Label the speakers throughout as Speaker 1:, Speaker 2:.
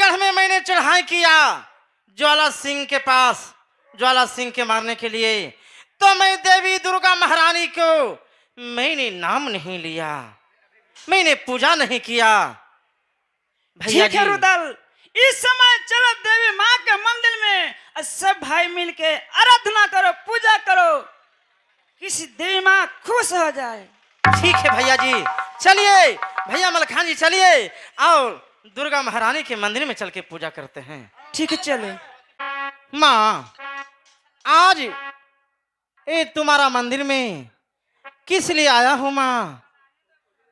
Speaker 1: गढ़ में मैंने चढ़ाई किया ज्वाला सिंह के पास, ज्वाला सिंह के मारने के लिए, तो मैं देवी दुर्गा महारानी को मैंने नाम नहीं लिया, मैंने पूजा नहीं किया। भैया
Speaker 2: ठीक है रुदल, इस समय चलो देवी माँ के मंदिर में और सब भाई मिलके आराधना करो, पूजा करो, किसी देवी माँ खुश हो जाए।
Speaker 1: ठीक है भैया जी, चलिए भैया मलखान जी, चलिए और दुर्गा महारानी के मंदिर में चल के पूजा करते हैं।
Speaker 2: ठीक है चले।
Speaker 1: माँ, आज ये तुम्हारा मंदिर में किस लिए आया हूँ माँ,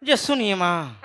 Speaker 1: ये सुनिए माँ।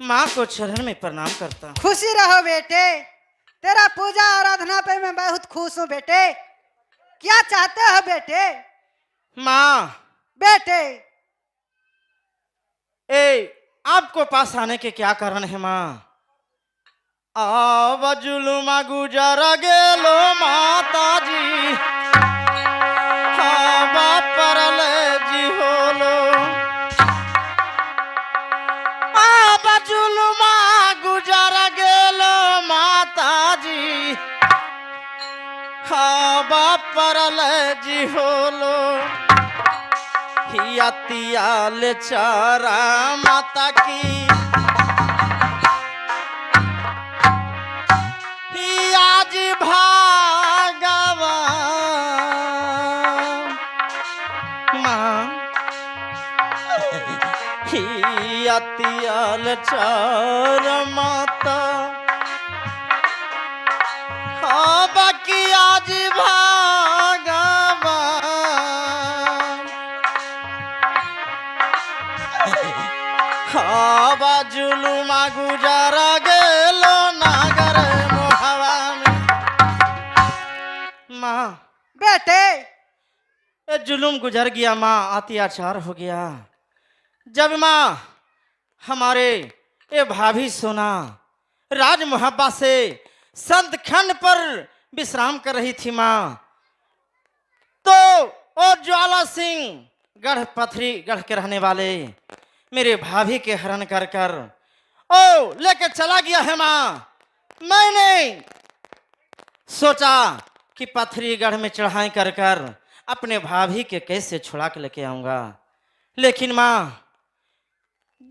Speaker 1: माँ को चरण में प्रणाम करता हूँ।
Speaker 3: खुशी रहो बेटे, तेरा पूजा आराधना पे मैं बहुत खुश हूँ बेटे। क्या चाहते हो बेटे?
Speaker 1: माँ
Speaker 3: बेटे
Speaker 1: आपको पास आने के क्या कारण है माँ? आव जुलुमा गुजर गेलो माता जी, परले जी होलो। आव जुलुमा गुजर गेलो माता जी, परले जी होलो। हियातियाल चारा माता की आज भागवा माँ ही अतियाल चार माता हाँ बाकी आज भागवान हाँ बाजुलुमा गुजारा गेलो नागर मोहवा में। माँ
Speaker 3: बेटे
Speaker 1: ये जुलुम गुजर गया माँ, अत्याचार हो गया। जब माँ हमारे ये भाभी सोना राज मुहब्बा से संत खंड पर विश्राम कर रही थी माँ, तो और ज्वाला सिंह गढ़ पथरी गढ़ के रहने वाले मेरे भाभी के हरण कर कर ओ लेके चला गया है माँ। मैंने सोचा कि पथरी गढ़ में चढ़ाई कर कर अपने भाभी के कैसे छुड़ा के लेके आऊंगा, लेकिन माँ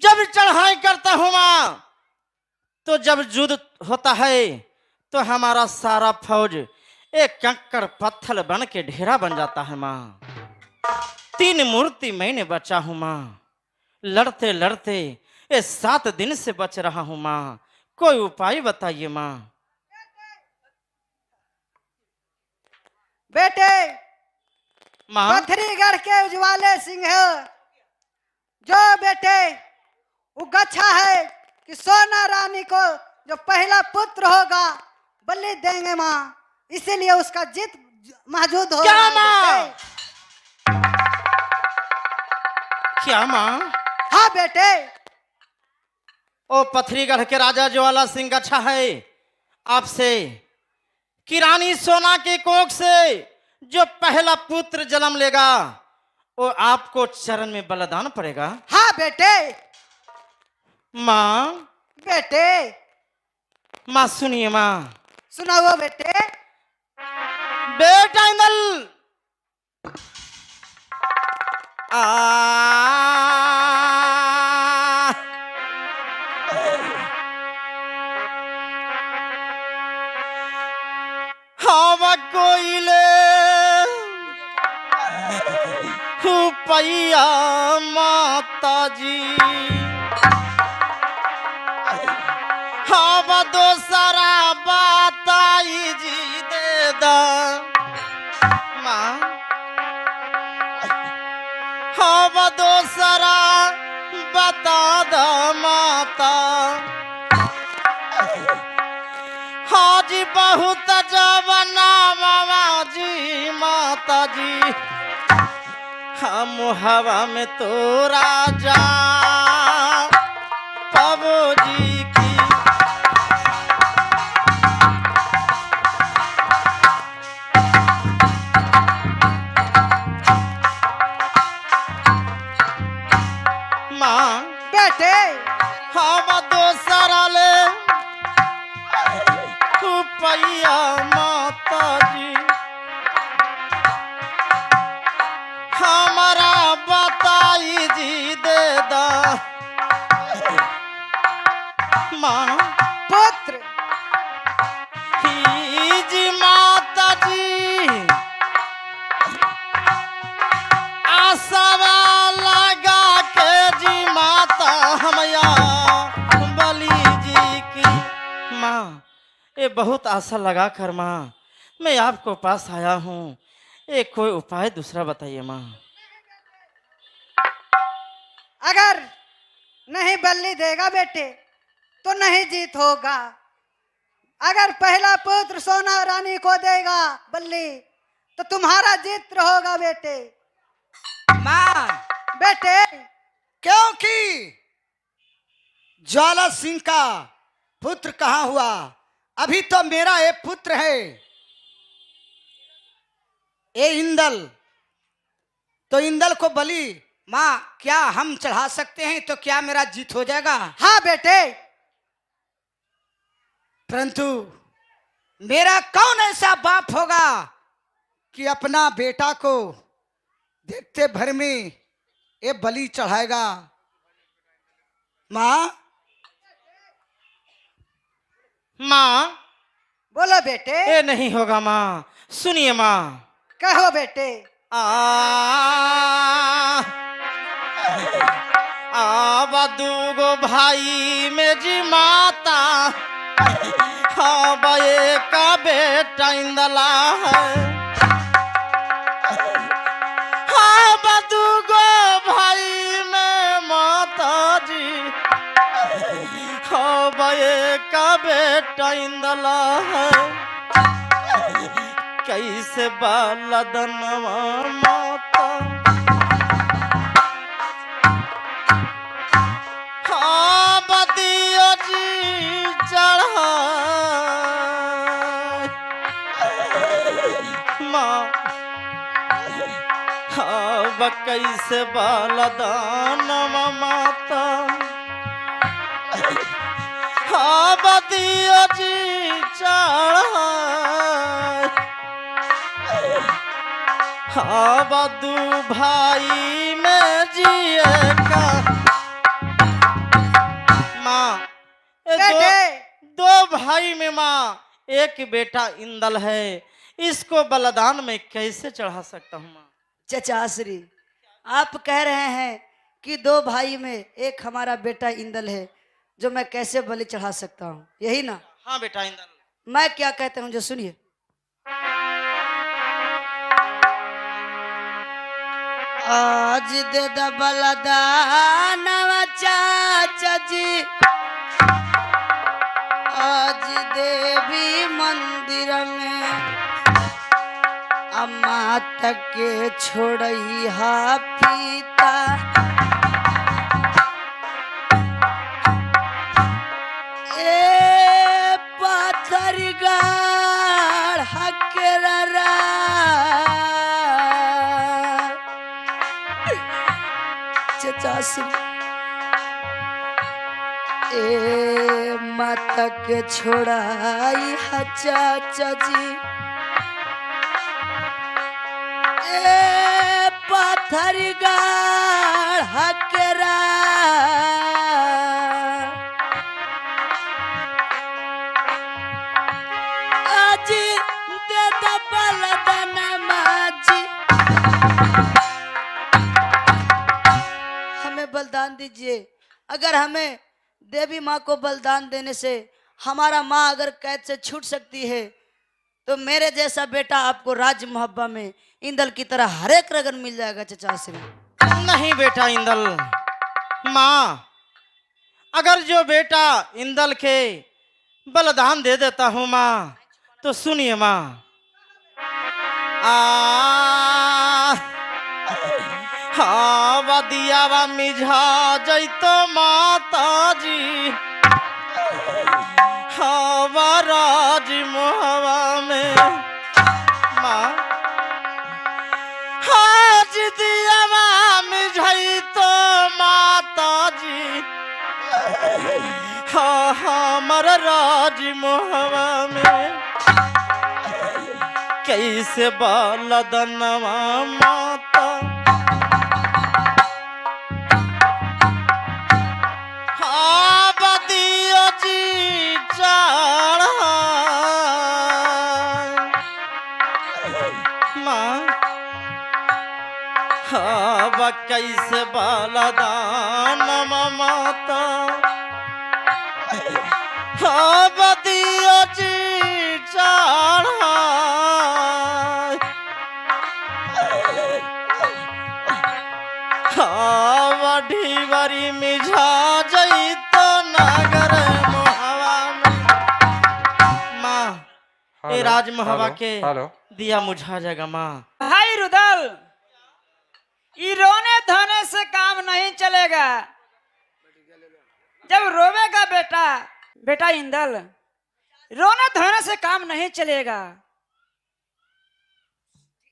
Speaker 1: जब चढ़ाई करता हूं माँ तो जब युद्ध होता है तो हमारा सारा फौज एक कंकड़ पत्थर बन के ढेरा बन जाता है माँ। 3 मूर्ति मैंने बचा हूं माँ, लड़ते लड़ते ये 7 दिन से बच रहा हूं माँ, कोई उपाय बताइए माँ।
Speaker 3: बेटे
Speaker 1: माँ
Speaker 3: पथरीगढ़ के उज्वाले सिंह है जो बेटे वो गच्छा है कि सोना रानी को जो पहला पुत्र होगा बलि देंगे माँ, इसीलिए उसका जीत मौजूद हो
Speaker 1: क्या
Speaker 3: रहा है
Speaker 1: माँ?
Speaker 3: बेटे।
Speaker 1: क्या माँ?
Speaker 3: हाँ बेटे
Speaker 1: ओ पथरीगढ़ के राजा ज्वाला सिंह अच्छा है आपसे कि रानी सोना के कोख से जो पहला पुत्र जन्म लेगा वो आपको चरण में बलिदान पड़ेगा।
Speaker 3: हाँ बेटे
Speaker 1: माँ
Speaker 3: बेटे
Speaker 1: माँ सुनिए माँ।
Speaker 3: सुनाओ बेटे।
Speaker 1: बेटा इंदल आ हवा कोयले पैया माता जी हवा दोसरा बताई जी दे दा माँ हवा दोसरा बता दा माता हाजी बहुत जवना मामा जी माता जी हम हवा में तो राजा पवो जी की माँ
Speaker 3: बेटे
Speaker 1: हम दोसरा ले पैया माता जी हमारा बताई जी दे दा माँ
Speaker 3: पुत्र
Speaker 1: ही जी माता जी आसवा लगा के जी माता हमया बली जी की माँ ये बहुत आशा लगा कर माँ मैं आपको पास आया हूँ, एक कोई उपाय दूसरा बताइए माँ।
Speaker 3: अगर नहीं बल्ली देगा बेटे तो नहीं जीत होगा, अगर पहला पुत्र सोना रानी को देगा बल्ली तो तुम्हारा जीत होगा बेटे।
Speaker 4: माँ
Speaker 3: बेटे
Speaker 4: क्योंकि ज्वाला सिंह का पुत्र कहाँ हुआ, अभी तो मेरा एक पुत्र है ए इंदल, तो इंदल को बलि माँ क्या हम चढ़ा सकते हैं, तो क्या मेरा जीत हो जाएगा?
Speaker 3: हाँ बेटे
Speaker 4: परंतु मेरा कौन ऐसा बाप होगा कि अपना बेटा को देखते भर में ये बलि चढ़ाएगा। माँ
Speaker 1: माँ
Speaker 3: बोलो बेटे।
Speaker 1: ये नहीं होगा माँ, सुनिए माँ।
Speaker 3: कहो बेटे।
Speaker 1: आ आ हाँ दूगो भाई में जी माता, हाँ बे का बेटा इंदला है। हाँ दूगो भाई में माता जी, हाँ बे का बेटा इंदला है। कैसे बालदनवा माता, हाँ बदियो जी चढ़ा माँ, हाँ कैसे बालदनवा माता, हाँ बदियो जी चढ़ा, हाँ बदू भाई में जिए का माँ।
Speaker 3: बेटे
Speaker 1: दो भाई में माँ एक बेटा इंदल है, इसको बलिदान में कैसे चढ़ा सकता हूँ माँ?
Speaker 3: चचा श्री, आप कह रहे हैं कि दो भाई में एक हमारा बेटा इंदल है, जो मैं कैसे बलि चढ़ा सकता हूँ, यही ना?
Speaker 1: हाँ बेटा इंदल।
Speaker 3: मैं क्या कहता हूँ जो सुनिए। आज दे द बलिदानवा चाचा जी, आज देवी मंदिर में अम्मा तक के छोड़ई हा पीता। ए पाथर गाड़ हकेरा चचा सिंह, ए माता के छोड़ाई हा चाचा जी, ए पाथर गाड़ हकेरा आज दे द बलिदानवा जी, हमें बलिदान दीजिए। अगर हमें देवी माँ को बलिदान देने से हमारा माँ अगर कैद से छूट सकती है, तो मेरे जैसा बेटा आपको राज मुहब्बा में इंदल की तरह हर एक रगन मिल जाएगा चचा से।
Speaker 1: नहीं बेटा इंदल, माँ अगर जो बेटा इंदल के बलिदान दे देता हूँ माँ, तो सुनिए माँ, हाँ बदियावा मिझा जैतो माता जी, हाँ राज मोहवा में माँ, हाँ जिदियावा मिझैतो माता जी, हाँ हमर राज मोहवा में कैसे बलिदानवा माता, हाँ बदियो जी चढ़ा माँ, हाँ कैसे बलिदानवा माता, हाँ बदियो जी चढ़ा, हाँ वढ़ी वरी मिझा जैतो नगर मोहवा में माँ, ए राज मोहवा के दिया मुझा जाएगा माँ।
Speaker 2: भाई रुदल, ये रोने धोने से काम नहीं चलेगा। जब रोवेगा बेटा, बेटा इंदल, रोने धोने से काम नहीं चलेगा,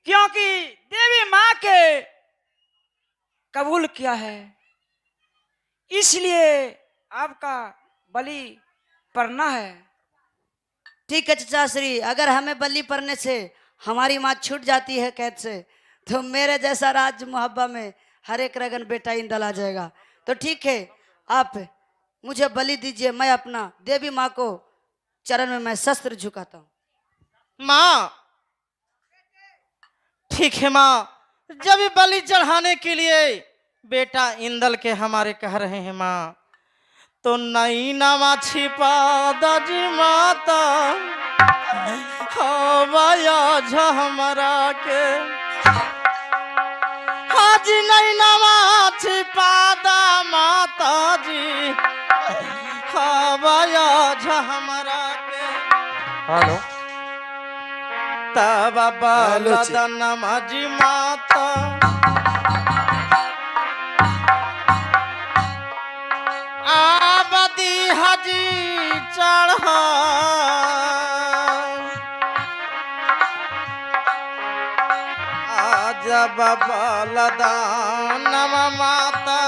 Speaker 2: क्योंकि देवी माँ के कबूल किया है, इसलिए आपका बलि पड़ना है।
Speaker 3: ठीक है चचा श्री, अगर हमें बलि पड़ने से हमारी माँ छूट जाती है कैद से, तो मेरे जैसा राज मुहब्बा में हर एक रगन बेटा इंदल आ जाएगा। तो ठीक है, आप मुझे बलि दीजिए, मैं अपना देवी माँ को चरण में मैं शस्त्र झुकाता हूँ।
Speaker 1: माँ ठीक है माँ, जब बलि चढ़ाने के लिए बेटा इंदल के हमारे कह रहे हैं माँ, तो नई नवा छिपा दजी माता हवाया झमरा के, हाजी नई नवा छिपा दा माता जी हवाया झमरा के।
Speaker 5: हेलो
Speaker 1: तब
Speaker 5: हेलो जी।
Speaker 1: बलदन मजी माता आबदी हजी चढ़ा, जब बलदन माता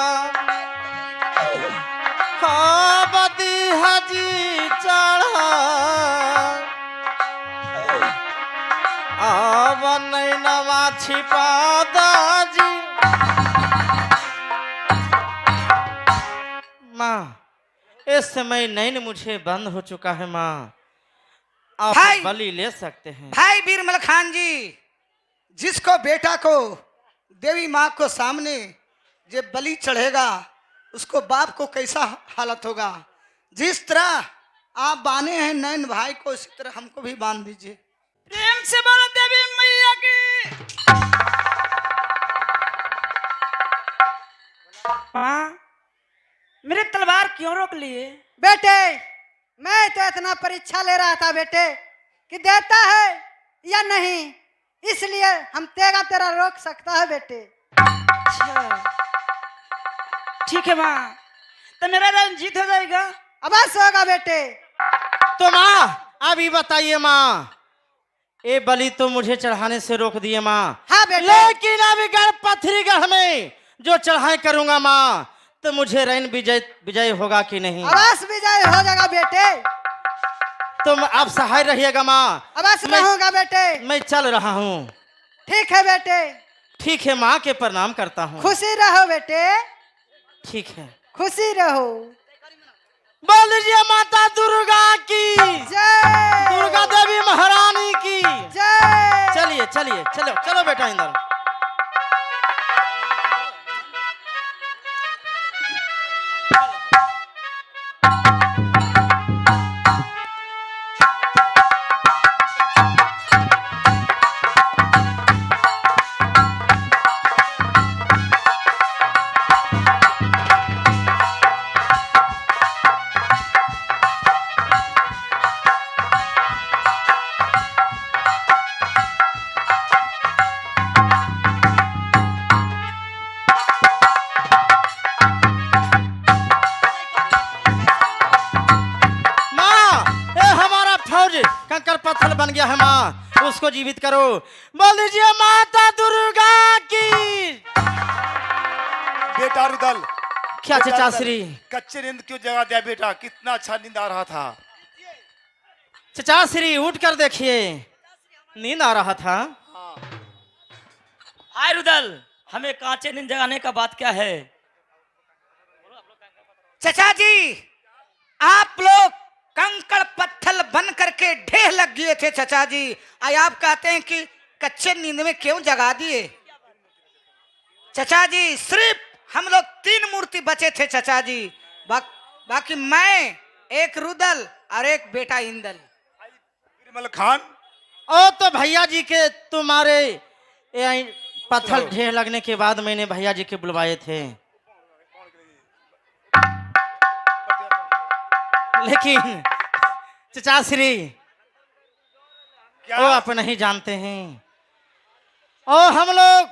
Speaker 1: आबदी हजी चढ़ा, अब नैनवा छिपा दाजी। माँ इस समय नैन मुझे बंद हो चुका है माँ, आप
Speaker 4: भाई!
Speaker 1: बलि ले सकते हैं।
Speaker 4: भाई बीरमल खान जी, जिसको बेटा को देवी माँ को सामने जे बलि चढ़ेगा उसको बाप को कैसा हालत होगा। जिस तरह आप बांधे हैं नैन भाई को, उसी तरह हमको भी बांध दीजिए।
Speaker 2: प्रेम से बोलो देवी मैया की। माँ, मेरे तलवार क्यों रोक लिए?
Speaker 3: बेटे मैं तो इतना परीक्षा ले रहा था बेटे कि देता है या नहीं, इसलिए हम तेरा रोक सकता है बेटे।
Speaker 2: अच्छा, ठीक है माँ, तो मेरा रन जीत हो जाएगा।
Speaker 3: अवश्य होगा बेटे।
Speaker 1: तो माँ अभी बताइए माँ, ये बलि तो मुझे चढ़ाने से रोक दिए माँ,
Speaker 3: हाँ बेटे।
Speaker 1: लेकिन अभी गढ़पथरीगढ़ में जो चढ़ाई करूंगा माँ, तो मुझे रैन विजय होगा कि नहीं?
Speaker 3: अवश्य विजय हो जाएगा बेटे।
Speaker 1: तुम आप सहाय रहिएगा माँ।
Speaker 3: अवश्य
Speaker 1: मैं-
Speaker 3: रहूंगा बेटे।
Speaker 1: मैं चल रहा हूँ।
Speaker 3: ठीक है बेटे।
Speaker 1: ठीक है माँ के प्रणाम करता हूँ।
Speaker 3: खुशी रहो बेटे,
Speaker 1: ठीक है।
Speaker 3: खुशी रहो।
Speaker 1: बोल दीजिए माता दुर्गा की,
Speaker 3: जय
Speaker 1: दुर्गा देवी महारानी की।
Speaker 3: जय।
Speaker 1: चलिए चलिए, चलो चलो बेटा इंदल। कंकर पत्थर बन गया है माँ, उसको जीवित करो। बोल दीजिए माता दुर्गा की।
Speaker 5: बेटा रुदल,
Speaker 1: क्या
Speaker 5: बेटा
Speaker 1: चचा
Speaker 5: रुदल,
Speaker 1: श्री?
Speaker 5: कच्चे नींद क्यों जगा दिया बेटा? कितना अच्छा नींद आ रहा था।
Speaker 1: चचा श्री उठ कर देखिए, नींद आ रहा था।
Speaker 6: हाय रुदल, हमें कांचे नींद जगाने का बात क्या है?
Speaker 4: चचा जी, आप लोग कंकड़ पत्थर बन करके ढेर लग गए थे चचा जी, आज आप कहते हैं कि कच्चे नींद में क्यों जगा दिए? चचा जी, सिर्फ हम लोग 3 मूर्ति बचे थे चचा जी, बाकी मैं, एक रुदल और एक बेटा इंदल।
Speaker 5: निर्मल खान,
Speaker 1: ओ तो भैया जी के तुम्हारे ये पत्थर ढेर लगने के बाद मैंने भैया जी के बुलवाए थे, लेकिन चचा श्री
Speaker 5: क्या?
Speaker 1: वो आप नहीं जानते हैं। ओ हम लोग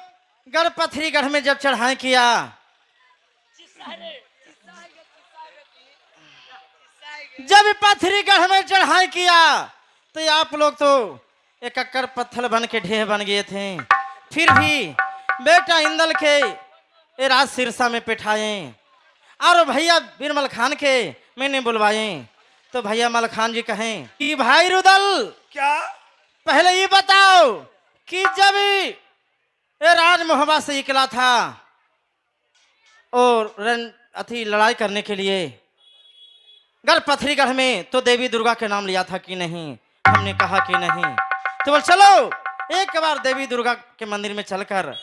Speaker 1: गढ़पथरीगढ़ में जब चढ़ाई किया, जब पथरीगढ़ में चढ़ाई किया तो आप लोग तो एक कक्कर पत्थर बन के ढेर बन गए थे। फिर भी बेटा इंदल के ये राज सिरसा में पिठाए और भैया बिरमल खान के मैंने बुलवाए, तो भैया मल खान जी कहें कि भाई रुदल,
Speaker 5: क्या?
Speaker 1: पहले ये बताओ कि जब ये राज मोहब्बत से निकला था और लड़ाई करने के लिए गढ़पथरीगढ़ में, तो देवी दुर्गा के नाम लिया था कि नहीं? हमने कहा कि नहीं। तो बोल चलो एक बार देवी दुर्गा के मंदिर में चलकर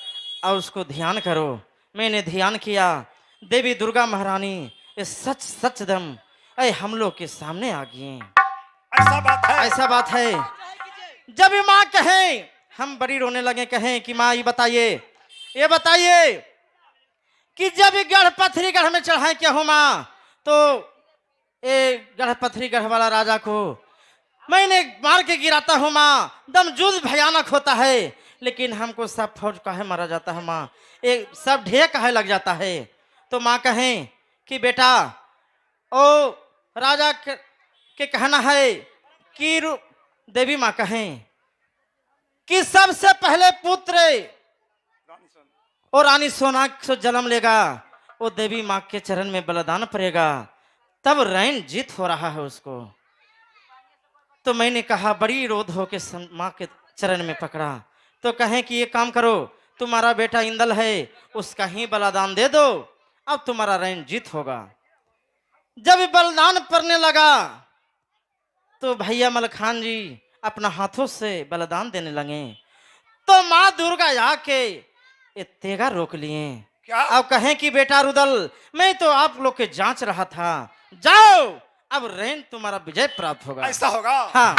Speaker 1: और उसको ध्यान करो, मैंने ध्यान किया देवी दुर्गा महारानी ये सच सच दम ऐ हम लोग के सामने आ गई हैं।
Speaker 5: ऐसा बात है।
Speaker 1: ऐसा बात है। जब ये माँ कहें हम बड़ी रोने लगे, कहें कि माँ ये बताइए कि जब ये गढ़ पथरी गढ़ में चढ़ाए क्या हो माँ, तो ये गढ़ पथरी गढ़ वाला राजा को मैंने मार के गिराता हूँ माँ, दम जुल्म भयानक होता है, लेकिन हमको सब फौज काहे मारा जाता है माँ, एक सब ढेर काहे लग जाता है। तो माँ कहें कि बेटा ओ राजा के कहना है कि देवी माँ कहें कि सबसे पहले पुत्र और रानी सोनाक से जन्म लेगा, वो देवी माँ के चरण में बलिदान पड़ेगा, तब रैन जीत हो रहा है उसको। तो मैंने कहा बड़ी रोध हो के माँ के चरण में पकड़ा, तो कहें कि ये काम करो, तुम्हारा बेटा इंदल है उसका ही बलिदान दे दो, अब तुम्हारा रैन जीत होगा। जब बलिदान पड़ने लगा तो भैया मलखान जी अपना हाथों से बलिदान देने लगे, तो माँ दुर्गा आके ये तेगा रोक लिए।
Speaker 5: क्या?
Speaker 1: अब कहें कि बेटा रुदल मैं तो आप लोग के जांच रहा था, जाओ अब रैन तुम्हारा विजय प्राप्त होगा।
Speaker 5: ऐसा होगा।
Speaker 1: हाँ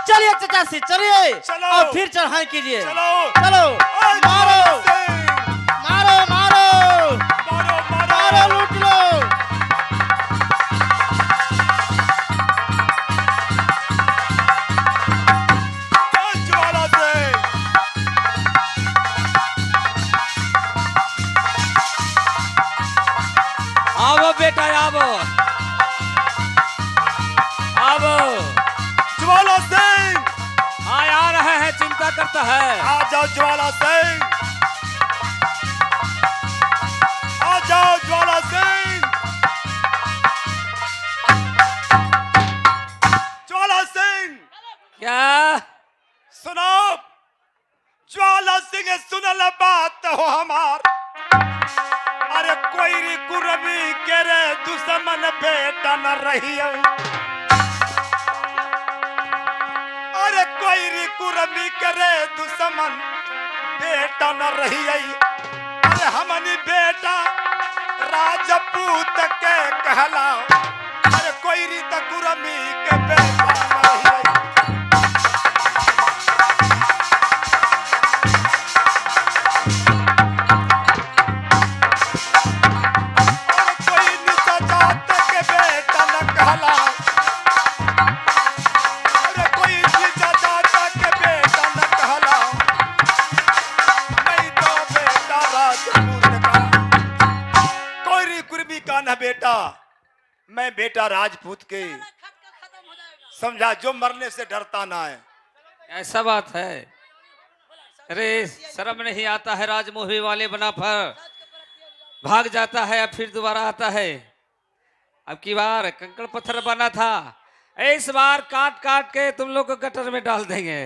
Speaker 1: चलिए चचासी चलिए,
Speaker 5: चलो।
Speaker 1: और फिर चढ़ाई कीजिए।
Speaker 5: चलो।
Speaker 1: चलो
Speaker 5: ओए,
Speaker 1: मारो
Speaker 5: सिंह,
Speaker 1: मारो मारो
Speaker 5: मारो
Speaker 1: मारो
Speaker 5: मारो।
Speaker 1: लूट लो।
Speaker 5: ओए, ज्वाला सिंह।
Speaker 6: आवो बेटा आवो आवो।
Speaker 5: ज्वाला सिंह,
Speaker 6: हाँ आ रहे हैं, चिंता करता है।
Speaker 5: आ जाओ ज्वाला सिंह, आ जाओ ज्वाला सिंह। ज्वाला सिंह
Speaker 6: क्या?
Speaker 5: सुनो, ज्वाला सिंह सुनल बात हो हमार। अरे कोई कुरबी के रे दुश्मन बेटा न रही। अरे कोई कुरबी के रे दुश्मन बेटा न रही। अरे हमनी बेटा राजपूत के कहला। अरे कोई तो कुरबी के बेटा न रही। बेटा मैं बेटा राजपूत के समझा, जो मरने से डरता ना है।
Speaker 6: ऐसा बात है। अरे शर्म नहीं आता है, राजमोही वाले बना पर भाग जाता है अब फिर दोबारा आता है। अब की बार कंकड़ पत्थर बना था, इस बार काट काट के तुम लोग को गटर में डाल देंगे।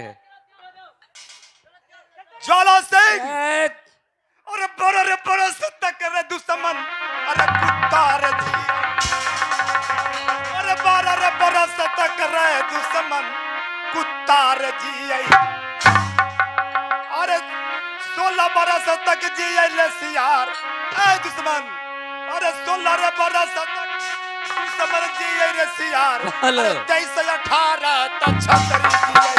Speaker 5: ज्वाला सिंह,
Speaker 6: ए,
Speaker 5: अरे बरस तक रे दुश्मन, अरे कुत्ता रे जी। अरे बरस तक रे दुश्मन कुत्ता रे जी। अरे 16 बरस तक जिये ले सियार ए दुश्मन। अरे 16 बरस तक दुश्मन जिये रे सियार।
Speaker 6: हेलो।
Speaker 5: 23 18 तक छतरी जिये।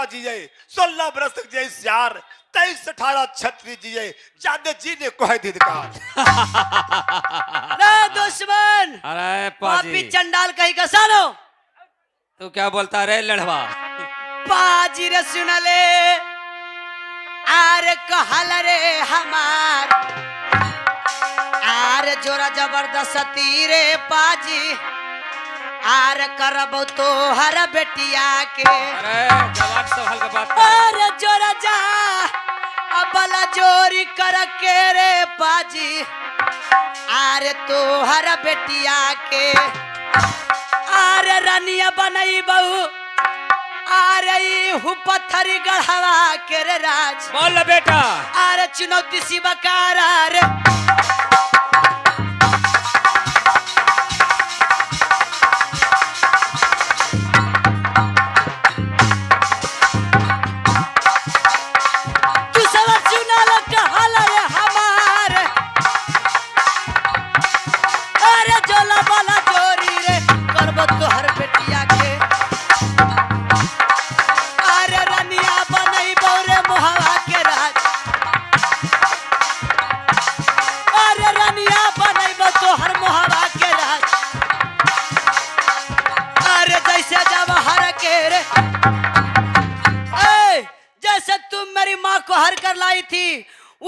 Speaker 5: जिये 16 बरस तक जिये सियार, 23 18 छतरी जिये। ज्यादा जीने को है धिदकार।
Speaker 7: ना दुश्मन
Speaker 6: अरे
Speaker 7: पापी
Speaker 6: पाजी
Speaker 7: चंडाल कहीं का सालो
Speaker 6: तू क्या बोलता रे लड़वा?
Speaker 7: पाजी रे सुनले आर कहल रे हमार आर जोरा जबरदस्ती रे पाजी आर करब तो हर बेटिया के।
Speaker 6: अरे जवान संभाल के बात कर।
Speaker 7: आर जोरा जा अबला जोरी कर के रे पाजी आरे तोहर बेटिया के आरे रनिया बनई बहू आरे हु पत्थरी गढ़वा के रे राज
Speaker 6: बोल बेटा।
Speaker 7: आरे चुनौती सी बकार रे तू सब चुना लग हल रे हमार अरे जोला वाला जोरी रे करबो तोहर बेटिया के अरे रनिया बनई बौरे मोहवा के राज अरे रनिया बनई बो तोहर मोहवा के राज अरे जैसे जब हर के रे ए जैसे तुम मेरी माँ को हर कर लाई थी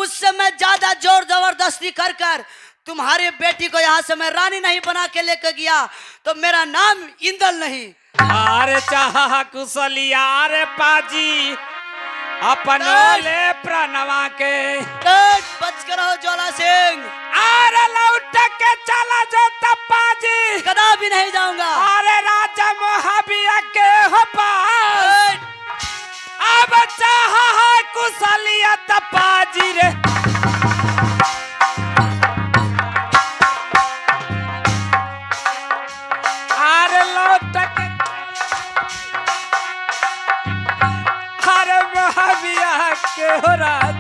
Speaker 7: उस समय ज्यादा जोर जबरदस्ती कर कर तुम्हारी बेटी को यहाँ से मैं रानी नहीं बना के लेकर गया तो मेरा नाम इंदल नहीं।
Speaker 6: अरे चाह कुशलिया रे पाजी अपनो ले प्रणवा के
Speaker 7: बच कर रहो ज्वाला सिंह।
Speaker 6: अरे लौट के चला जो तपाजी
Speaker 7: कदा भी नहीं जाऊंगा।
Speaker 6: अरे राजा मोहबिया के हो पास अब चाह कुशलिया तपाजी रे अरे लौट के अरे मोहबिया के हो राज